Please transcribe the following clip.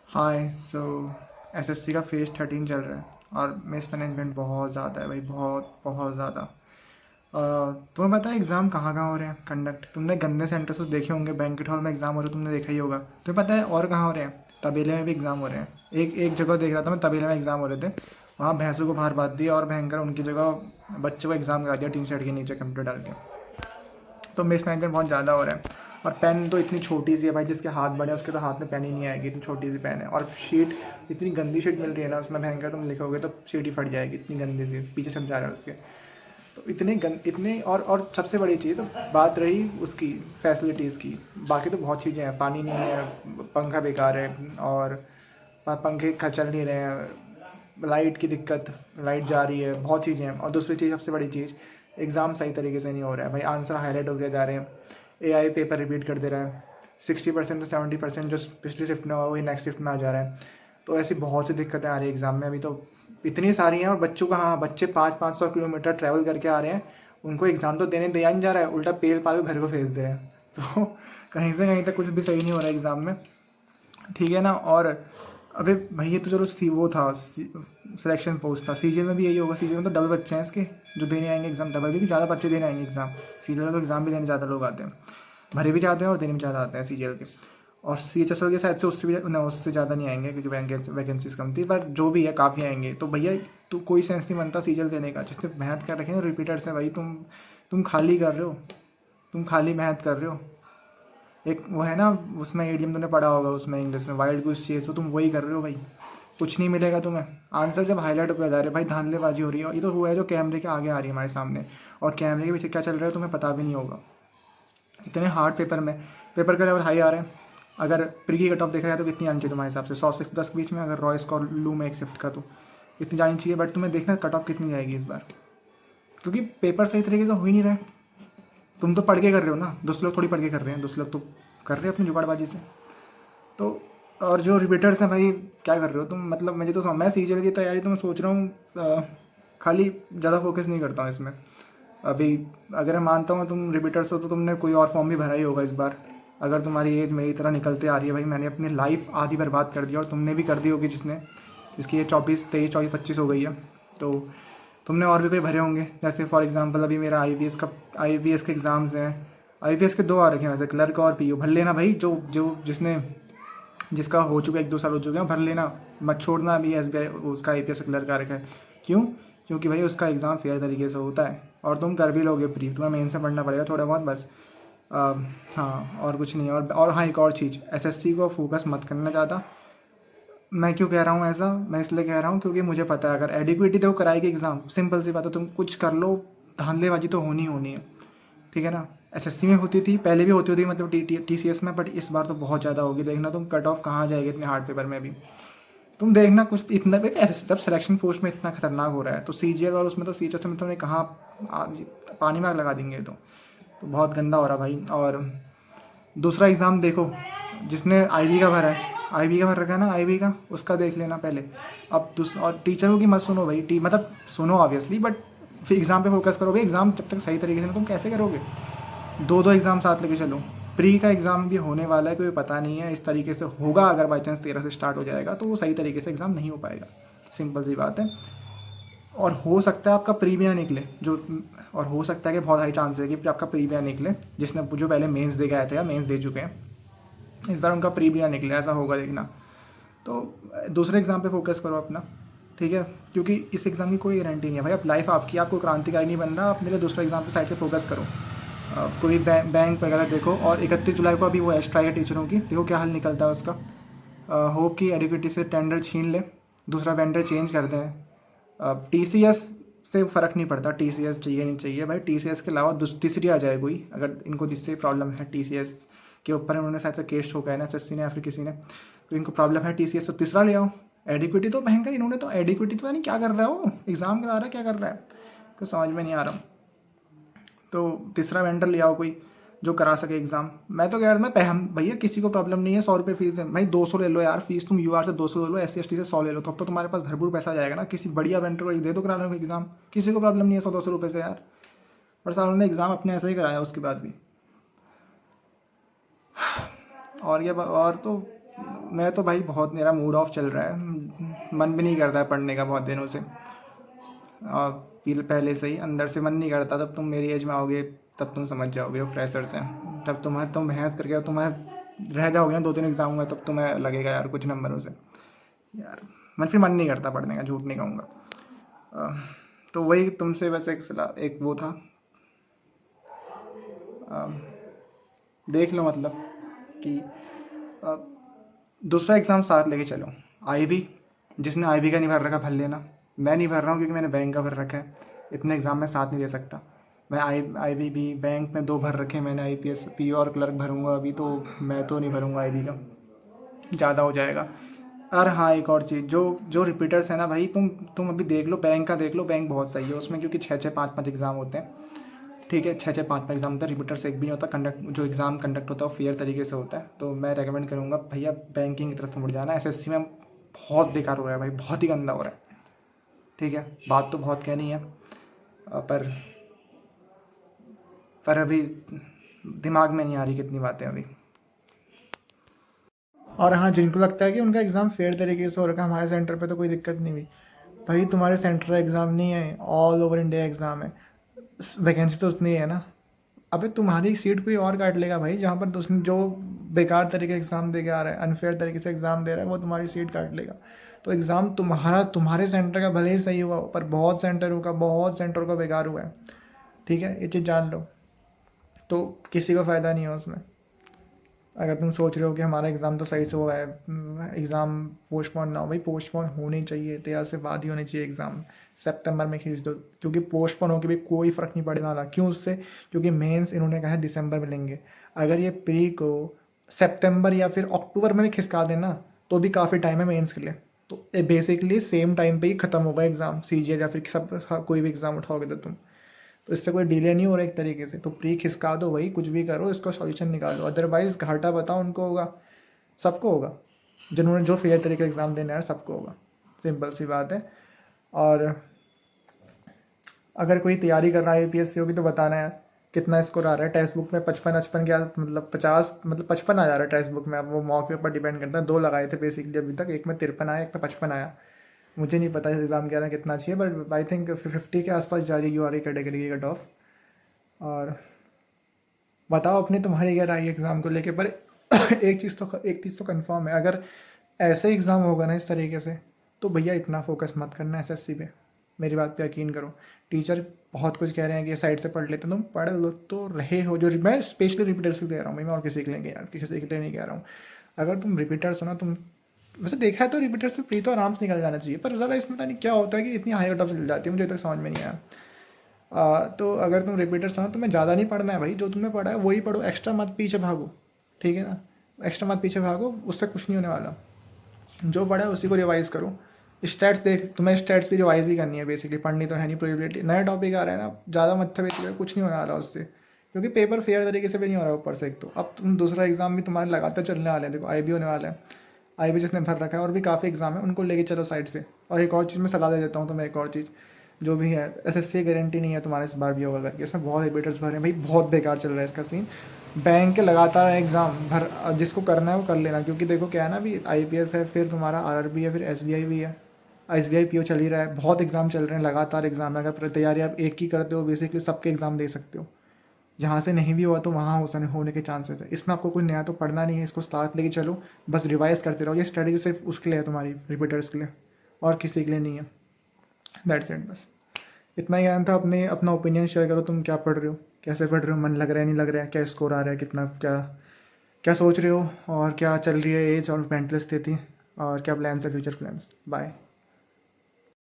हाय सो SSC का phase 13 चल रहा है और मिस मैनेजमेंट बहुत ज़्यादा है भाई, बहुत बहुत ज़्यादा। तुम्हें पता है एग्ज़ाम कहाँ कहाँ हो रहे हैं कंडक्ट? तुमने गंदे सेंटर्स तो देखे होंगे, बैंक्वेट हॉल में एग्ज़ाम हो रहे हैं, तुमने देखा ही होगा। तुम्हें पता है और कहाँ हो रहे हैं? तबेले में भी एग्ज़ाम हो रहे हैं। एक एक जगह देख रहा था मैं, तबेले में एग्ज़ाम हो रहे थे। वहाँ भैंसों को बाहर बांध दिया और भयंकर उनकी जगह बच्चों को एग्ज़ाम करा दिया टीन शेड के नीचे कंप्यूटर डाल के। तो मिस मैनेजमेंट बहुत ज़्यादा हो रहा है। और पेन तो इतनी छोटी सी है भाई, जिसके हाथ बड़े हैं उसके तो हाथ में पेन ही नहीं आएगी, इतनी छोटी सी पेन है। और शीट इतनी गंदी शीट मिल रही है ना, उसमें भयंकर तुम लिखोगे तो शीट ही फट जाएगी, इतनी गंदी सी पीछे छप जा रहा है उसके। तो इतने और सबसे बड़ी चीज़ तो बात रही उसकी फैसिलिटीज़ की। बाकी तो बहुत चीज़ें हैं, पानी नहीं है, पंखा बेकार है, और पंखे चल नहीं रहे हैं, लाइट की दिक्कत, लाइट जा रही है, बहुत चीज़ें हैं। और दूसरी चीज़, सबसे बड़ी चीज़, एग्ज़ाम सही तरीके से नहीं हो रहा है भाई। आंसर हाईलाइट होते जा रहे हैं, एआई पेपर रिपीट कर दे रहा है। 60% से 70% जो पिछली शिफ्ट में हुआ वही नेक्स्ट शिफ्ट में आ जा रहा है। तो ऐसी बहुत सी दिक्कतें आ रही है एग्ज़ाम में अभी तो, इतनी सारी हैं। और बच्चों का, हाँ, बच्चे 500-500 किलोमीटर ट्रैवल करके आ रहे हैं, उनको एग्ज़ाम तो देने दिया नहीं जा रहा है, उल्टा पेल पाल के घर को भेज दे रहे हैं। तो कहीं से कहीं तक कुछ भी सही नहीं हो रहा है एग्ज़ाम में, ठीक है ना। और अबे भाई ये तो चलो वो था, सिलेक्शन पोस्ट था। सीजीएल में भी यही होगा। सीजीएल में तो डबल बच्चे हैं इसके जो देने आएंगे एग्ज़ाम, डबल भी, ज़्यादा बच्चे देने आएंगे एग्ज़ाम। सीजीएल में तो एग्ज़ाम भी देने ज़्यादा लोग आते हैं, भरे भी जाते हैं और देने भी ज़्यादा आते हैं सीजीएल के। और सीएचएसएल के साइड से उससे भी ना, उससे ज़्यादा नहीं आएंगे क्योंकि वैकेंसीज कम थी, बट जो भी है काफ़ी आएंगे। तो भैया तो कोई सेंस नहीं बनता सीजीएल देने का। जिसने मेहनत कर रखी है रिपीटर्स है भाई, तुम खाली कर रहे हो, तुम खाली मेहनत कर रहे हो। एक वो है ना, उसमें एडीएम तुमने पढ़ा होगा, उसमें इंग्लिश में वाइल्ड गुस चेज, तो तुम वही कर रहे हो भाई। कुछ नहीं मिलेगा तुम्हें। आंसर जब हाईलाइट होकर जा रहे भाई, धांधलेबाजी हो रही है। ये तो हुआ है जो कैमरे के आगे आ रही है हमारे सामने, और कैमरे के पीछे क्या चल रहा है तुम्हें पता भी नहीं होगा। इतने हार्ड पेपर में, पेपर का लेवल हाई आ रहे हैं। अगर प्री की कट ऑफ देखा जाए तो कितनी आनी चाहिए तुम्हारे हिसाब से? 100 से 10 के बीच में। अगर रॉय स्कोर लू में एक शिफ्ट का तो इतनी जानी चाहिए, बट तुम्हें देखना कट ऑफ कितनी जाएगी इस बार, क्योंकि पेपर सही तरीके से हो ही नहीं रहा है। तुम तो पढ़ के कर रहे हो ना, दूसरे लोग थोड़ी पढ़ के कर रहे हैं, दूसरे लोग तो कर रहे हैं अपनी जुगाड़बाजी से। तो और जो रिपीटर्स हैं भाई, क्या कर रहे हो तुम? मतलब मुझे तो मैं सीजीएल की तैयारी तो मैं सोच रहा हूँ, खाली ज़्यादा फोकस नहीं करता हूँ इसमें अभी। अगर मैं मानता हूँ तुम रिपीटर्स हो तो तुमने कोई और फॉर्म भी भरा ही होगा इस बार। अगर तुम्हारी एज मेरी तरह निकलते आ रही है भाई, मैंने अपनी लाइफ आधी बर्बाद कर दी और तुमने भी कर दी होगी, जिसने जिसकी ये 24, 23, 24, 25 हो गई है। तो तुमने और भी कोई भरे होंगे। जैसे फॉर एग्जांपल अभी मेरा आईपीएस के एग्ज़ाम्स हैं। आईपीएस के दो आ रखे हैं वैसे, क्लर्क और पीओ। भर लेना भाई, जो जो जिसने जिसका हो चुका है, 1-2 साल हो चुके हैं, भर लेना, मत छोड़ना। अभी एसबीआई उसका आईपीएस क्लर्क आ रखा है। क्यों? क्योंकि भाई उसका एग्ज़ाम फेयर तरीके से होता है और तुम कर भी लोगे प्री। तुम्हें मेन से पढ़ना पड़ेगा थोड़ा बहुत बस। हाँ, और कुछ नहीं। और हाँ, एक और चीज़, एसएससी को फोकस मत करना ज़्यादा। मैं क्यों कह रहा हूँ ऐसा? मैं इसलिए कह रहा हूँ क्योंकि मुझे पता है अगर एडिक्विटी देखो कराएगी एग्ज़ाम, सिंपल सी बात है, तुम कुछ कर लो, धांधलेबाजी तो होनी होनी है, ठीक है ना। एसएससी में होती थी, पहले भी होती मतलब टीसीएस में, बट इस बार तो बहुत ज़्यादा होगी। देखना तुम कट ऑफ कहाँ जाएगी इतने हार्ड पेपर में भी। तुम देखना कुछ इतना भी ऐसे, जब सिलेक्शन पोस्ट में इतना खतरनाक हो रहा है तो सीजीएल और उसमें तो सीएचएस में तुमने कहाँ पानी में आग लगा देंगे। तो बहुत गंदा हो रहा भाई। और दूसरा एग्ज़ाम देखो, जिसने आईबी का भरा है, आईबी का भर रखा है ना, आईबी का, उसका देख लेना पहले। अब और टीचरों की मत सुनो भाई, मतलब सुनो ऑब्वियसली, बट फिर एग्ज़ाम पे फोकस करोगे। एग्ज़ाम जब तक सही तरीके से तुम कैसे करोगे? दो दो एग्ज़ाम साथ लेके चलो। प्री का एग्ज़ाम भी होने वाला है, कोई पता नहीं है। इस तरीके से होगा, अगर बाई चांस 13 से स्टार्ट हो जाएगा तो वो सही तरीके से एग्ज़ाम नहीं हो पाएगा, सिंपल सी बात है। और हो सकता है आपका प्री भी ना निकले, जो, और हो सकता है कि बहुत हाई चांस है कि आपका प्री भी ना निकले। जिसने जो पहले मेंस दे के आए थे या मेंस दे चुके हैं, इस बार उनका प्री भी ना निकले, ऐसा होगा देखना। तो दूसरे एग्ज़ाम पे फोकस करो अपना, ठीक है। क्योंकि इस एग्ज़ाम की कोई गारंटी नहीं है भाई। अब लाइफ आपकी, आपको क्रांतिकारी नहीं बनना, आप मेरे दूसरे एग्ज़ाम पे साइड से फोकस करो। कोई बैंक वगैरह देखो। और 31 जुलाई को अभी वो स्ट्राइक है टीचरों की, देखो क्या हल निकलता है उसका। होप कि एडिक्विटी से टेंडर छीन ले, दूसरा वेंडर चेंज कर दें। टीसीएस से फ़र्क नहीं पड़ता, टीसीएस चाहिए नहीं चाहिए भाई। टीसीएस के अलावा तीसरी आ जाए कोई, अगर इनको जिससे प्रॉब्लम है टीसीएस के ऊपर, उन्होंने शायद से केस ठोका है ना एसएससी ने या फिर किसी ने, तो इनको प्रॉब्लम है टीसीएस, तो तीसरा ले आओ। एडिक्विटी तो भयंकर, इन्होंने तो एडिक्विटी तो नहीं क्या कर रहा है, वो एग्ज़ाम करा रहा है, क्या कर रहा है, कुछ समझ में नहीं आ रहा। तो तीसरा वेंडर ले आओ कोई जो करा सके एग्ज़ाम। मैं तो कह रहा था, हम भैया किसी को प्रॉब्लम नहीं है, 100 रुपये फीस है भाई, 200 ले लो यार फीस। तुम यूआर से 200 ले लो, SC ST से 100 ले लो, तब तो तुम्हारे पास भरपूर पैसा जाएगा ना। किसी बढ़िया वेंडर को दे दो कराने को एग्ज़ाम, किसी को प्रॉब्लम नहीं है 100-200 रुपये से यार। पर सालों ने एग्ज़ाम अपने ऐसा ही कराया उसके बाद भी। और ये और तो मैं तो भाई बहुत, मेरा मूड ऑफ चल रहा है, मन भी नहीं करता है पढ़ने का बहुत दिनों से। और पहले से ही अंदर से मन नहीं करता। जब तुम मेरी एज में आओगे तब तुम समझ जाओगे, वो फ्रेशर्स हैं। जब तुम मेहनत करके तुम्हें रह जाओगे ना 2-3 एग्जाम में, तब तुम्हें लगेगा यार कुछ नंबरों से यार फिर मन नहीं करता पढ़ने का, झूठ नहीं कहूँगा। अ, तो वही तुमसे बस एक सलाह, एक वो था, अ, देख लो मतलब कि अ, दूसरा एग्ज़ाम साथ लेके चलो। आईबी, जिसने आईबी का नहीं भर रखा भर लेना। मैं नहीं भर रहा हूँ क्योंकि मैंने बैंक का भर रखा है, इतने एग्ज़ाम में साथ नहीं दे सकता। मैं आईबी भी बैंक में 2 भर रखे हैं मैंने, आईपीएस पीओ और क्लर्क भरूंगा अभी, तो मैं तो नहीं भरूंगा आईबी का, ज़्यादा हो जाएगा। और हाँ, एक और चीज़, जो जो रिपीटर्स है ना भाई, तुम अभी देख लो बैंक का, देख लो बैंक बहुत सही है उसमें, क्योंकि 6-6 5-5 एग्ज़ाम होते हैं। ठीक है, 6-6 5-5 एग्जाम होता है, रिपीटर्स एक भी नहीं होता। जो एग्ज़ाम कंडक्ट होता है वो फेयर तरीके से होता है। तो मैं रेकमेंड करूँगा भैया बैंकिंग की तरफ मुड़ जाना। एसएससी में बहुत बेकार हो रहा है भाई, बहुत ही गंदा हो रहा है। ठीक है, बात तो बहुत कहनी है, पर अभी दिमाग में नहीं आ रही कितनी बातें अभी। और हाँ, जिनको लगता है कि उनका एग्ज़ाम फेयर तरीके से हो रखा है, हमारे सेंटर पे तो कोई दिक्कत नहीं हुई। भाई तुम्हारे सेंटर का एग्ज़ाम नहीं है, ऑल ओवर इंडिया एग्ज़ाम है, वैकेंसी तो उतनी ही है ना। अबे तुम्हारी सीट कोई और काट लेगा भाई, जहाँ पर उसने जो बेकार तरीके एग्ज़ाम दे के आ रहा है, अनफेयर तरीके से एग्ज़ाम दे रहा है, वो तुम्हारी सीट काट लेगा। तो एग्ज़ाम तुम्हारे सेंटर का भले ही सही हुआ, पर बहुत सेंटर का बेकार हुआ है। ठीक है, ये चीज़ जान लो। तो किसी को फ़ायदा नहीं है उसमें। अगर तुम सोच रहे हो कि हमारा एग्ज़ाम तो सही से हुआ है, एग्ज़ाम पोस्टपोन ना हो, भाई पोस्टपोन होनी चाहिए, 13 से बाद ही होनी चाहिए एग्ज़ाम। सितंबर में खींच दो, क्योंकि पोस्टपोन होकर भी कोई फ़र्क नहीं पड़ने वाला। क्यों उससे? क्योंकि मेंस इन्होंने कहा है दिसंबर में लेंगे। अगर ये प्री को सितंबर या फिर अक्टूबर में भी खिसका देना तो भी काफ़ी टाइम है मेंस के लिए। तो बेसिकली सेम टाइम पे ही ख़त्म होगा एग्ज़ाम, सीजीएल या फिर कोई भी एग्ज़ाम उठाओगे तो तुम, तो इससे कोई डिले नहीं हो रहा एक तरीके से। तो प्री खिसका दो भाई, कुछ भी करो, इसका सॉल्यूशन निकालो। अदरवाइज़ घाटा बताओ उनको होगा, सबको होगा, जिन्होंने जो फेयर तरीके एग्ज़ाम देना है सबको होगा। सिंपल सी बात है। और अगर कोई तैयारी कर रहा है यूपीएस की होगी तो बताना है कितना स्कोर आ रहा है। टेक्स्ट बुक में 55 क्या मतलब 50 मतलब 55 आ जा रहा है टेक्स्ट बुक में। अब वो मॉक के ऊपर डिपेंड करता है। 2 लगाए थे बेसिकली अभी तक, एक में 53 आया, एक में 55 आया। मुझे नहीं पता इस एग्ज़ाम के आना कितना चाहिए, बट आई थिंक 50 के आसपास जा रही है कैटेगरी की कट ऑफ। और बताओ अपनी, तुम्हारी क्या राय है एग्ज़ाम को लेके। पर एक चीज़ तो कंफर्म है, अगर ऐसे एग्ज़ाम होगा ना इस तरीके से, तो भैया इतना फोकस मत करना एसएससी पे, मेरी बात पे यकीन करो। टीचर बहुत कुछ कह रहे हैं कि साइड से पढ़ लेते, तुम पढ़ लो तो रहे हो। जो मैं स्पेशली रिपीटर्स के कह रहा हूँ भाई, मैं और किसी के लिए यार, किसी के लिए नहीं कह रहा हूँ। अगर तुम रिपीटर्स हो ना, तुम वैसे देखा है तो रिपीटर्स से प्री तो आराम से निकल जाना चाहिए, पर ज़रा इसमें पता नहीं क्या होता है कि इतनी हाई कट ऑफ चल जाती है, मुझे तक समझ में नहीं आया। तो अगर तुम रिपीटर्स हो ना, तुम्हें ज़्यादा नहीं पढ़ना है भाई, जो तुमने पढ़ा है वही पढ़ो, एक्स्ट्रा मत पीछे भागो। ठीक है ना, एक्स्ट्रा मत पीछे भागो, उससे कुछ नहीं होने वाला। जो पढ़ा है उसी को रिवाइज़ करो। स्टैट्स देख, तुम्हें स्टैट्स भी रिवाइज ही करनी है बेसिकली, पढ़नी तो है नहीं। प्रोबेबिलिटी नया टॉपिक आ रहा है ना, ज़्यादा मत्था कुछ नहीं होने वाला उससे, क्योंकि पेपर फेयर तरीके से भी नहीं हो रहा है ऊपर से। एक तो अब तुम दूसरा एग्जाम भी तुम्हारे लगातार चलने वाले हैं। देखो आईबी होने वाला है, आईबी जिसने भर रखा है, और भी काफ़ी एग्जाम है, उनको लेके चलो साइड से। और एक और चीज़ मैं सलाह दे देता हूँ तुम्हें, एक और चीज़ जो भी है, एसएससी गारंटी नहीं है तुम्हारे इस बार भी होगा करके। इसमें बहुत रिपीटर्स भरे हैं भाई, बहुत बेकार चल रहा है इसका सीन। बैंक के लगातार एग्ज़ाम भर, जिसको करना है वो कर लेना, क्योंकि देखो क्या है ना, अभी आईपीएस है, फिर तुम्हारा आरआरबी है, फिर एसबीआई भी है, एसबीआई पीओ चल ही रहा है, बहुत एग्ज़ाम चल रहे हैं, लगातार एग्ज़ाम है। अगर तैयारी आप एक ही करते हो, बेसिकली सबके एग्ज़ाम दे सकते हो। जहाँ से नहीं भी हुआ तो वहाँ होने के चांसेस है। इसमें आपको कोई नया तो पढ़ना नहीं है, इसको साथ लेके चलो, बस रिवाइज करते रहो। ये स्ट्रेटजी सिर्फ उसके लिए है, तुम्हारी रिपीटर्स के लिए, और किसी के लिए नहीं है। दैट्स इट, बस इतना ही कहना था। अपना ओपिनियन शेयर करो, तुम क्या पढ़ रहे हो, कैसे पढ़ रहे हो, मन लग रहा है नहीं लग रहा है, क्या स्कोर आ रहा है, कितना, क्या क्या सोच रहे हो, और क्या चल रही है एज और मेंटल स्थिति, और क्या प्लान्स है, फ्यूचर प्लान्स। बाय।